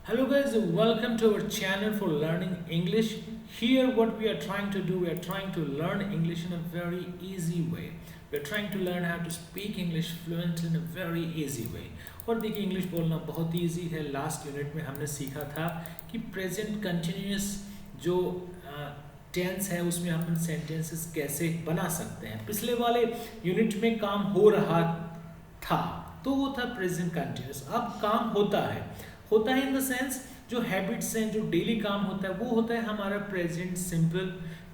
Hello guys, welcome to our channel for learning English. Here what we are trying to do, we are trying to learn English in a very easy way. We are trying to learn how to speak English fluent in a very easy way. और देखिए English बोलना बहुत easy है. Last unit में हमने सीखा था कि प्रेजेंट कंटिन्यूस जो टेंस है उसमें अपन सेंटेंसेस कैसे बना सकते हैं. पिछले वाले यूनिट में काम हो रहा था तो वो था प्रेजेंट कंटिन्यूस. अब काम होता है इन द सेंस जो हैबिट्स हैं, जो डेली काम होता है वो होता है हमारा प्रेजेंट सिंपल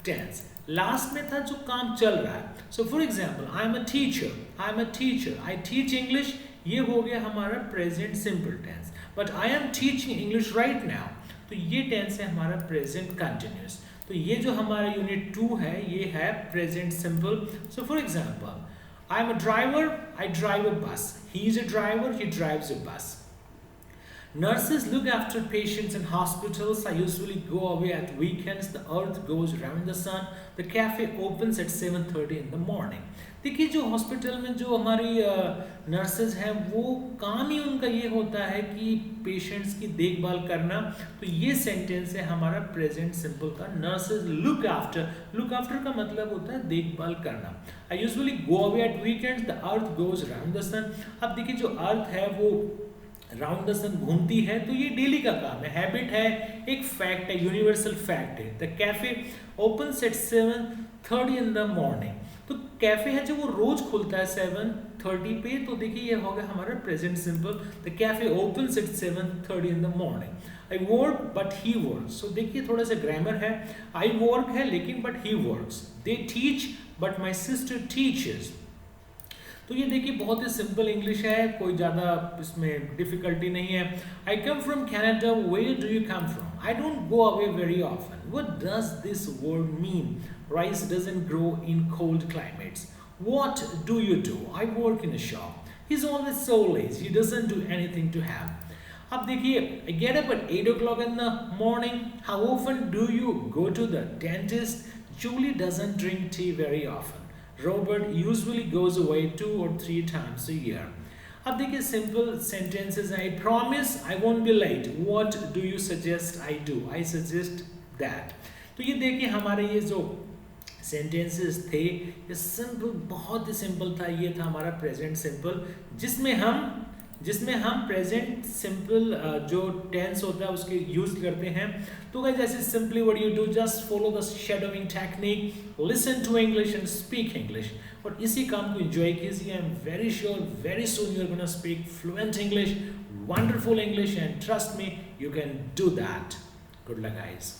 टेंस. लास्ट में था जो काम चल रहा है. So for example I am a teacher, I teach English. ये हो गया हमारा present simple tense. But I am teaching English right now, तो ये टेंस है हमारा प्रेजेंट कंटिन्यूस. तो ये जो हमारा यूनिट 2 है ये है present simple. So for example I am a driver, I drive a bus. He is a driver, he drives a bus. Nurses look after patients in hospitals. I usually go away at weekends. The earth goes round the sun. The cafe opens at 7:30 in the morning. देखिए जो hospital में जो हमारी nurses हैं वो काम ही उनका ये होता है कि पेशेंट्स की देखभाल करना. तो ये सेंटेंस है हमारा प्रेजेंट सिंपल का. नर्सेज लुक आफ्टर का मतलब होता है देखभाल करना. I usually go away at weekends. The earth goes round the sun. अब देखिए जो अर्थ है वो राउंड द सन घूमती है, तो ये डेली का काम है, हैबिट है, एक फैक्ट है, यूनिवर्सल फैक्ट है. The cafe opens at 7:30 in the morning. तो कैफे है जो वो रोज खुलता है 7:30 पे. तो देखिए ये होगा हमारा present simple. The cafe opens at 7:30 in the morning. I work but he works. So देखिए थोड़ा सा ग्रामर है. आई वर्क है लेकिन but he works. They teach but my sister teachers. तो ये देखिए बहुत ही सिंपल इंग्लिश है, कोई ज़्यादा इसमें डिफिकल्टी नहीं है. I come from Canada. Where do you come from? I don't go away very often. What does this word mean? Rice doesn't grow in cold climates. What do you do? I work in a shop. He is always so lazy. He doesn't do anything to have. अब देखिए I get up at 8 o'clock in the morning. How often do you go to the dentist? Jully doesn't drink tea very often. Robert usually goes away 2 or 3 times a year. अब देखिए simple sentences हैं. I promise I won't be late. What do you suggest I do? I suggest that. तो ये देखिए हमारे ये जो sentences थे ये सिंपल, बहुत ही सिंपल था. ये था हमारा प्रेजेंट सिंपल जिसमें हम प्रेजेंट सिंपल जो टेंस होता है उसके यूज करते हैं. तो गाइस जैसे simply what you do, just follow the shadowing technique, listen to English and speak English. और इसी काम को एंजॉय कीजिए. I am very sure very soon you are gonna speak fluent English, wonderful English, and trust me you can do that. Good luck guys.